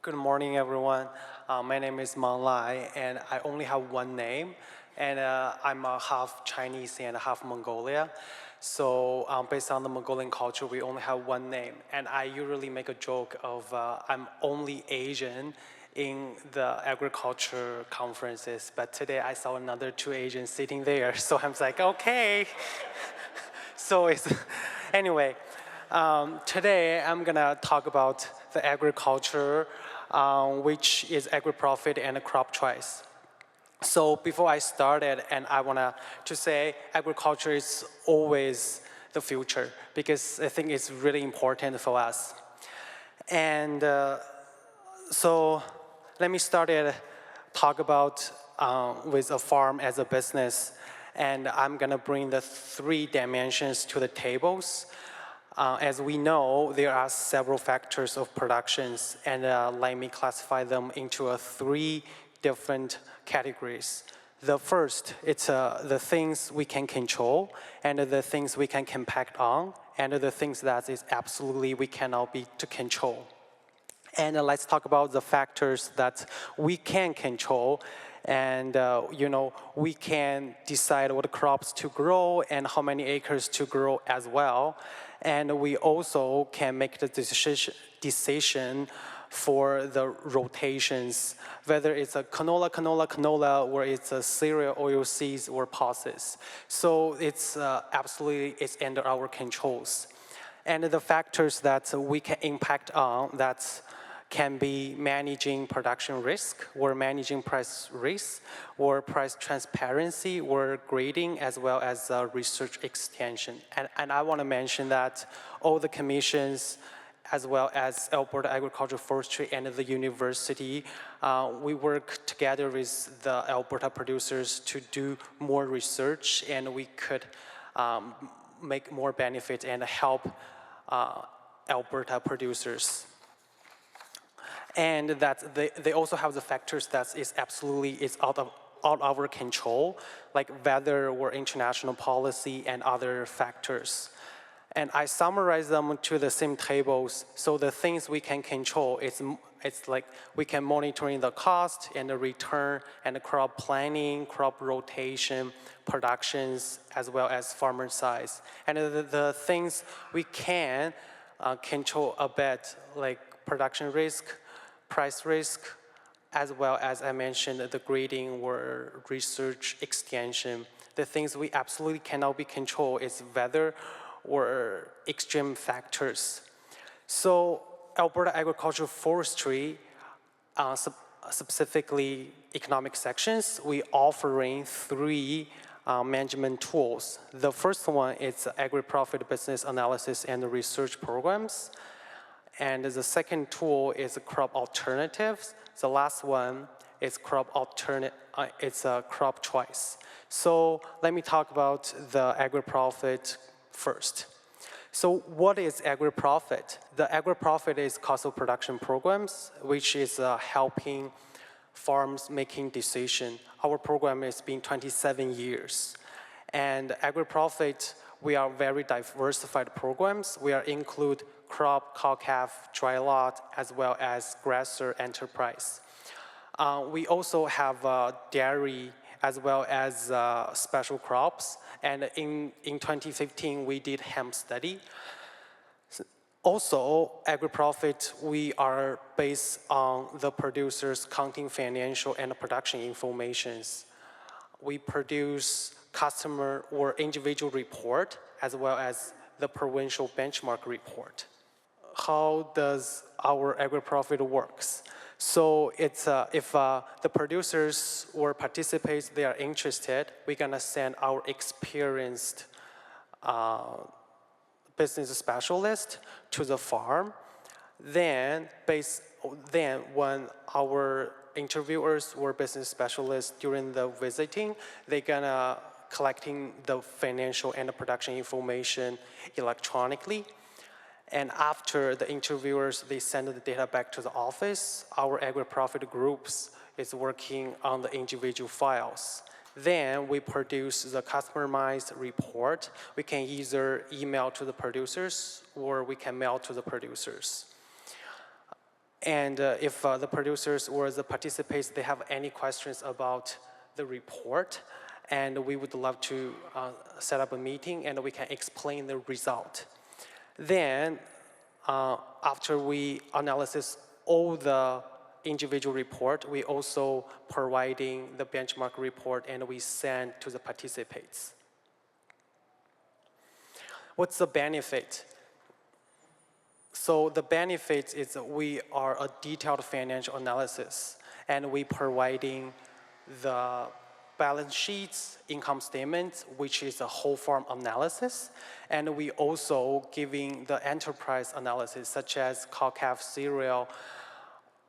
Good morning, everyone. My name is Manglai, and I only have one name, and I'm half Chinese and half Mongolia. So based on the Mongolian culture, we only have one name, and I usually make a joke of I'm only Asian in the agriculture conferences, but today I saw another two Asians sitting there, so I'm like, okay. So it's, anyway, today I'm gonna talk about the agriculture, which is agri-profit and crop choice. So before I started, and I wanna to say agriculture is always the future because I think it's really important for us. And so let me start it, talk about with a farm as a business. And I'm gonna bring the three dimensions to the tables. As we know, there are several factors of productions, and let me classify them into three different categories. The first, it's the things we can control, and the things we can impact on, and the things that is absolutely we cannot be to control. And let's talk about the factors that we can control, and we can decide what crops to grow and how many acres to grow as well. And we also can make the decision for the rotations, whether it's a canola, or it's a cereal, oilseeds, or pulses. So it's absolutely it's under our controls. And the factors that we can impact on, that can be managing production risk, or managing price risk, or price transparency, or grading, as well as research extension. And I want to mention that all the commissions, as well as Alberta Agricultural Forestry and the university, we work together with the Alberta producers to do more research, and we could make more benefit and help Alberta producers. And that they also have the factors that is absolutely is out of our control, like weather or international policy and other factors. And I summarize them to the same tables. So the things we can control, it's like we can monitoring the cost and the return and the crop planning, crop rotation, productions, as well as farmer size. And the things we can control a bit, like production risk, price risk, as well as I mentioned, the grading or research extension. The things we absolutely cannot be controlled is weather or extreme factors. So Alberta Agricultural Forestry, specifically economic sections, we offering three management tools. The first one is Agri-Profit business analysis and research programs. And the second tool is crop alternatives. The last one is crop choice. So let me talk about the Agri-Profit first. So what is Agri-Profit? The Agri-Profit is cost of production programs, which is helping farms making decision. Our program has been 27 years. And Agri-Profit, we are very diversified programs. We are include crop, cow-calf, dry lot, as well as grasser enterprise. We also have dairy, as well as special crops. And in 2015, we did hemp study. Also, Agri-Profit, we are based on the producers' counting financial and production informations. We produce customer or individual report, as well as the provincial benchmark report. How does our Agri-Profit works? So it's if the producers or participants, they are interested, we're gonna send our experienced business specialist to the farm. Then when our interviewers or business specialists during the visiting, they're gonna collecting the financial and the production information electronically. And after the interviewers, they send the data back to the office. Our Agri-Profit groups is working on the individual files. Then we produce the customized report. We can either email to the producers or we can mail to the producers. And if the producers or the participants, they have any questions about the report, and we would love to set up a meeting and we can explain the result. Then, after we analysis all the individual report, we also providing the benchmark report and we send to the participants. What's the benefit? So the benefit is that we are a detailed financial analysis and we providing the balance sheets, income statements, which is a whole farm analysis. And we also giving the enterprise analysis such as cow-calf cereal.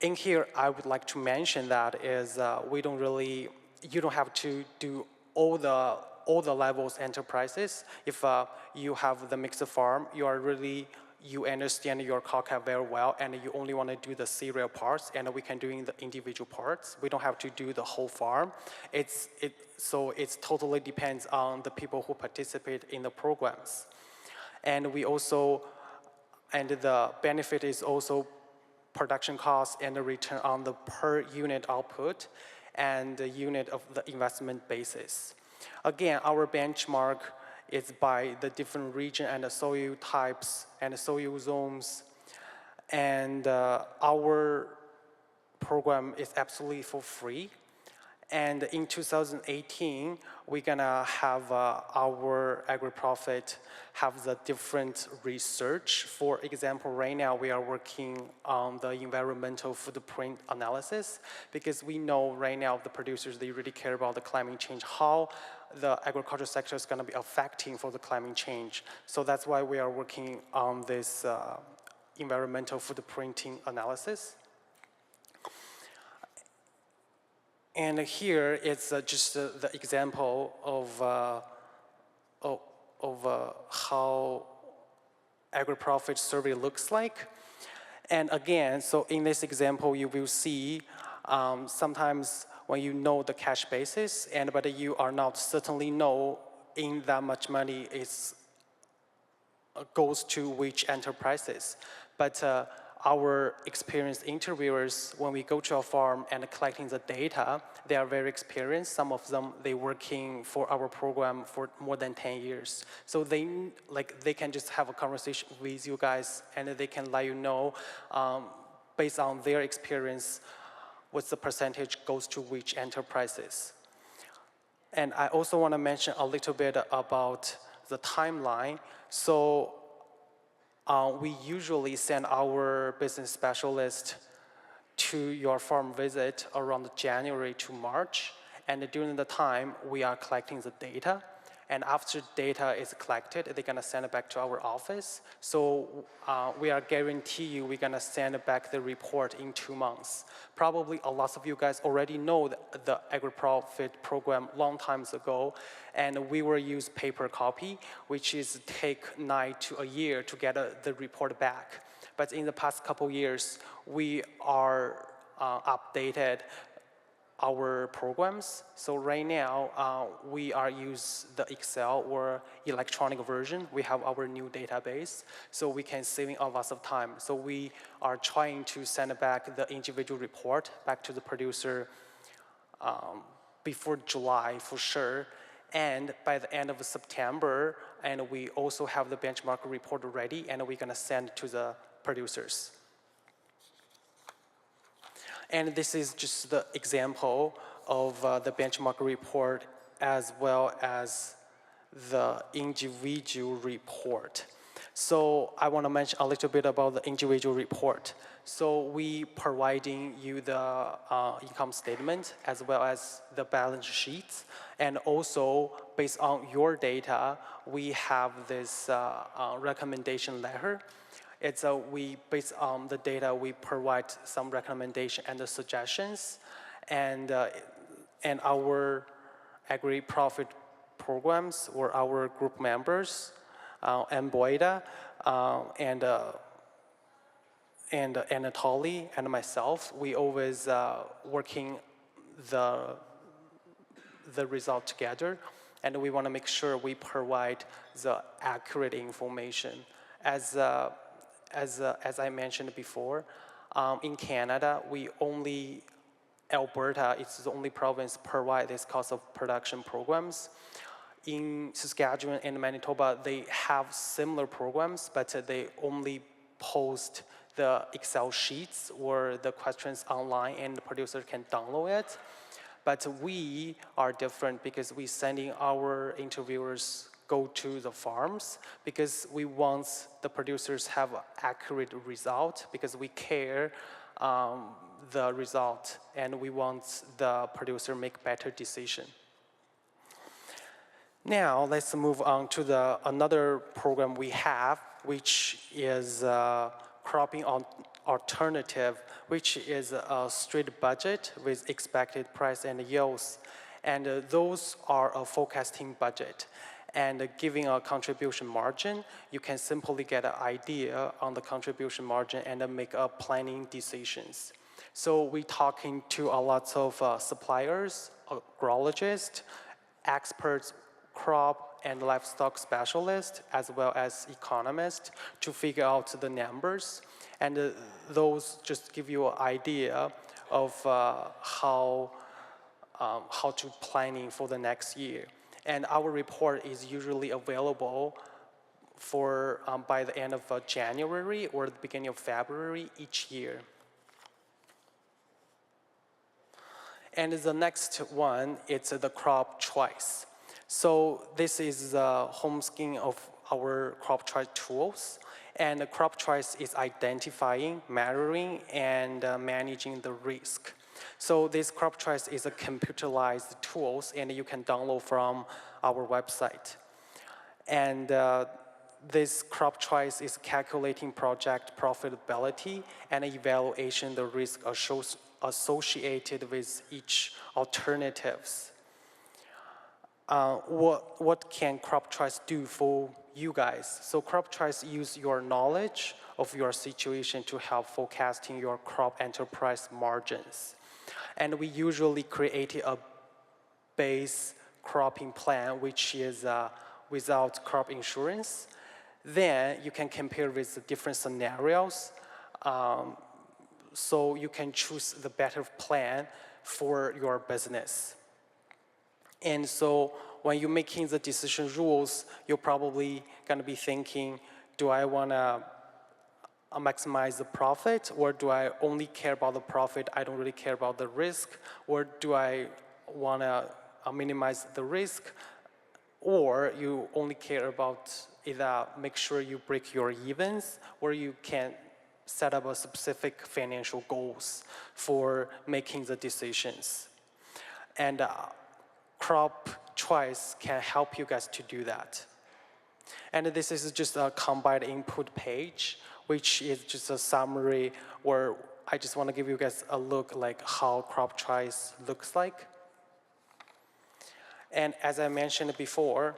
In here, I would like to mention that is you don't have to do all the levels enterprises. If you have the mixed farm, you understand your cow-calf very well, and you only want to do the cereal parts, and we can do the individual parts. We don't have to do the whole farm. So it totally depends on the people who participate in the programs. And the benefit is also production costs and the return on the per unit output and the unit of the investment basis. Again, our benchmark is by the different region and the soil types and the soil zones. And our program is absolutely for free. And in 2018, we're gonna have our Agri-Profit have the different research. For example, right now we are working on the environmental footprint analysis because we know right now the producers, they really care about the climate change, how the agriculture sector is gonna be affecting for the climate change. So that's why we are working on this environmental footprinting analysis. And here it's just the example of how Agri-Profit survey looks like. And again, so in this example, you will see sometimes when you know the cash basis, but you are not certainly know in that much money goes to which enterprises. But our experienced interviewers, when we go to a farm and collecting the data, they are very experienced. Some of them, they working for our program for more than 10 years. So they can just have a conversation with you guys and they can let you know, based on their experience, what's the percentage goes to which enterprises. And I also want to mention a little bit about the timeline. So we usually send our business specialist to your farm visit around January to March. And during the time, we are collecting the data. And after data is collected, they're gonna send it back to our office. So we are guarantee you we're gonna send back the report in 2 months. Probably a lot of you guys already know the Agri-Profit program long times ago, and we will use paper copy, which is take 9 to a year to get the report back. But in the past couple years, we are updated our programs. So right now, we are use the Excel or electronic version. We have our new database, so we can saving a lot of time. So we are trying to send back the individual report back to the producer before July for sure. And by the end of September, and we also have the benchmark report ready, and we're gonna send to the producers. And this is just the example of the benchmark report as well as the individual report. So I want to mention a little bit about the individual report. So we providing you the income statement as well as the balance sheets. And also based on your data, we have this recommendation letter. It's based on the data, we provide some recommendation and the suggestions, and our Agri-Profit programs or our group members, and Boida, and Anatoly and myself, we always working the result together, and we want to make sure we provide the accurate information. As I mentioned before, In Canada, Alberta is the only province provide this cost of production programs. In Saskatchewan and Manitoba, they have similar programs, but they only post the Excel sheets or the questions online and the producer can download it. But we are different because we sending our interviewers go to the farms because we want the producers have accurate result because we care the result and we want the producer make better decision. Now let's move on to another program we have, which is cropping alternative, which is a straight budget with expected price and yields. And those are a forecasting budget. And giving a contribution margin, you can simply get an idea on the contribution margin and make planning decisions. So we're talking to a lot of suppliers, agrologists, experts, crop and livestock specialists, as well as economists, to figure out the numbers. And those just give you an idea of how to planning for the next year. And our report is usually available for by the end of January or the beginning of February each year. And the next one, it's the crop choice. So this is the home screen of our crop choice tools. And the crop choice is identifying, measuring, and managing the risk. So this crop choice is a computerized tools, and you can download from our website. And this crop choice is calculating project profitability and evaluation the risk associated with each alternatives. What can crop choice do for you guys? So crop choice use your knowledge of your situation to help forecasting your crop enterprise margins. And we usually create a base cropping plan, which is without crop insurance. Then you can compare with the different scenarios. So you can choose the better plan for your business. And so when you're making the decision rules, you're probably going to be thinking, do I want to maximize the profit, or do I only care about the profit, I don't really care about the risk, or do I want to minimize the risk, or you only care about either make sure you break your evens, or you can set up a specific financial goals for making the decisions. And crop choice can help you guys to do that. And this is just a combined input page, which is just a summary where I just want to give you guys a look like how crop choice looks like. And as I mentioned before,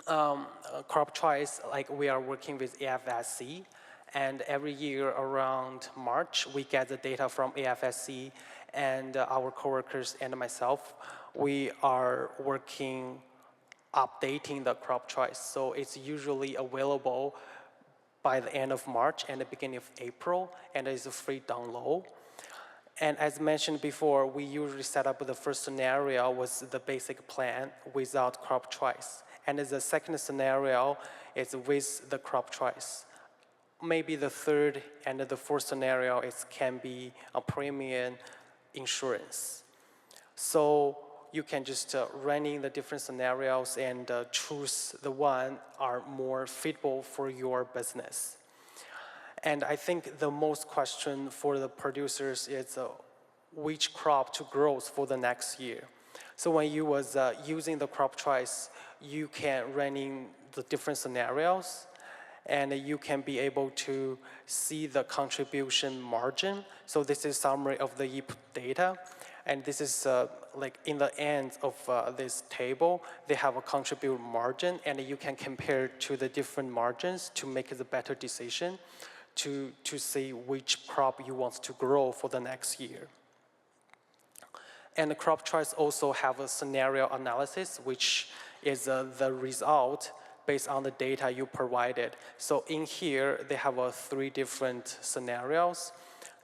crop choice, like we are working with AFSC, and every year around March, we get the data from AFSC, and our coworkers and myself, we are working updating the crop choice. So it's usually available by the end of March and the beginning of April, and it's a free download. And as mentioned before, we usually set up the first scenario was the basic plan without crop choice. And the second scenario is with the crop choice. Maybe the third and the fourth scenario can be a premium insurance. So you can just running the different scenarios and choose the one are more fitable for your business. And I think the most question for the producers is which crop to grow for the next year. So when you was using the crop choice, you can running the different scenarios, and you can be able to see the contribution margin. So this is summary of the input data. And this is like in the end of this table, they have a contribute margin, and you can compare to the different margins to make the better decision to see which crop you want to grow for the next year. And the crop choice also have a scenario analysis, which is the result based on the data you provided. So in here, they have 3 different scenarios.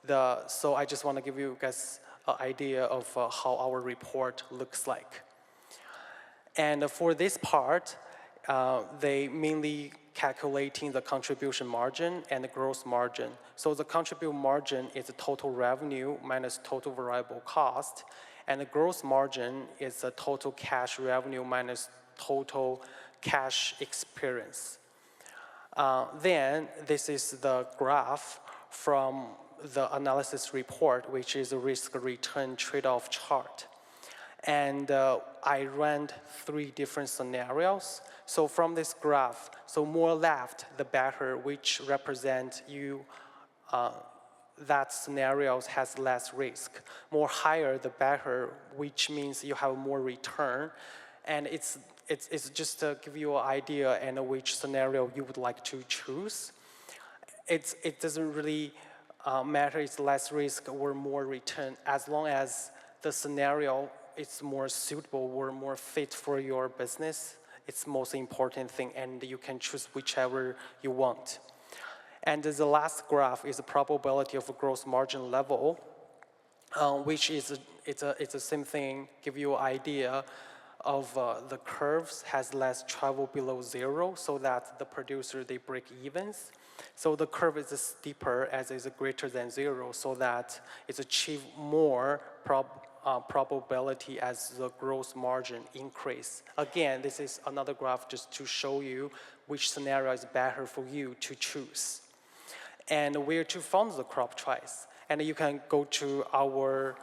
So I just want to give you guys an idea of how our report looks like. And for this part, they mainly calculating the contribution margin and the gross margin. So the contribution margin is the total revenue minus total variable cost, and the gross margin is the total cash revenue minus total cash experience. Then this is the graph from the analysis report, which is a risk-return trade-off chart. And I ran 3 different scenarios. So from this graph, so more left, the better, which represent you, that scenarios has less risk. More higher, the better, which means you have more return. And it's just to give you an idea and which scenario you would like to choose. It doesn't really matter it's less risk or more return, as long as the scenario is more suitable or more fit for your business. It's the most important thing, and you can choose whichever you want. And the last graph is the probability of a gross margin level, which is it's the same thing, give you an idea of the curves has less travel below 0, so that the producer, they break evens. So the curve is steeper as is greater than 0, so that it's achieve more probability as the gross margin increase. Again, this is another graph just to show you which scenario is better for you to choose. And where to find the crop choice. And you can go to our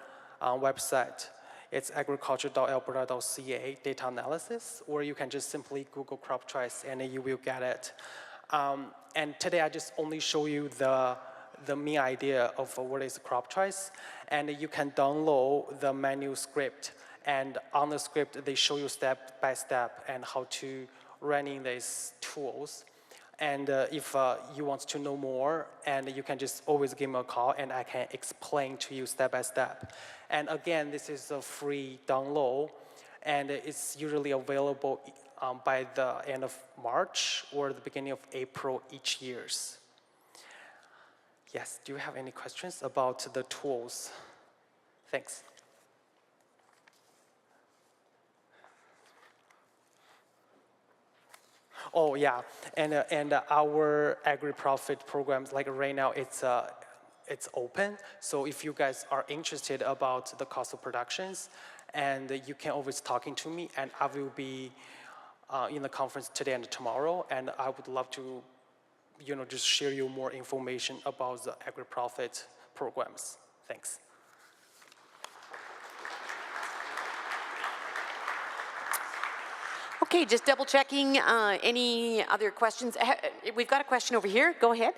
website. It's agriculture.alberta.ca data analysis, or you can just simply Google crop choice and you will get it. And today I just only show you the main idea of what is crop choice, and you can download the manual script, and on the script they show you step by step and how to running these tools. And if you want to know more, and you can just always give me a call and I can explain to you step by step. And again, this is a free download, and it's usually available by the end of March or the beginning of April each year. Yes, do you have any questions about the tools? Thanks. Oh yeah, and our Agri-Profit programs, like right now, it's open. So if you guys are interested about the cost of productions, and you can always talking to me, and I will be in the conference today and tomorrow, and I would love to, just share you more information about the Agri-Profit programs. Thanks. Okay, just double checking. Any other questions? We've got a question over here. Go ahead.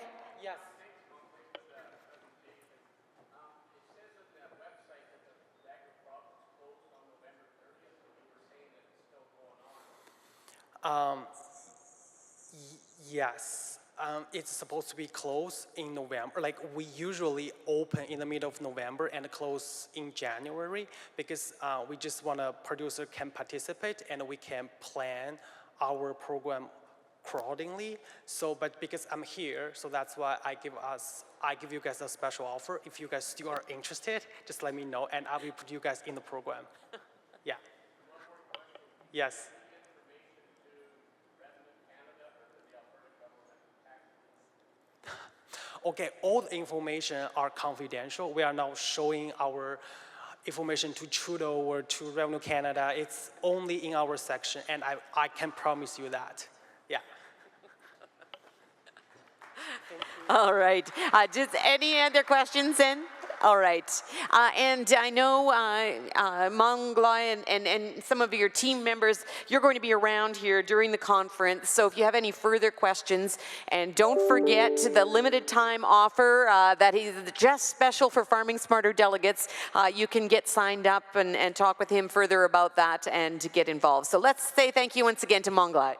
Yes. Yes, it's supposed to be closed in November. Like, we usually open in the middle of November and close in January, because we just want a producer can participate and we can plan our program accordingly. So, but because I'm here, so that's why I give you guys a special offer. If you guys still are interested, just let me know and I will put you guys in the program. Yeah. Yes. Okay, all the information are confidential. We are not showing our information to Trudeau or to Revenue Canada. It's only in our section, and I can promise you that. Yeah. All right. Just any other questions then? All right. And I know Manglai and some of your team members, you're going to be around here during the conference. So if you have any further questions, and don't forget the limited time offer that is just special for Farming Smarter delegates. You can get signed up and talk with him further about that and get involved. So let's say thank you once again to Manglai.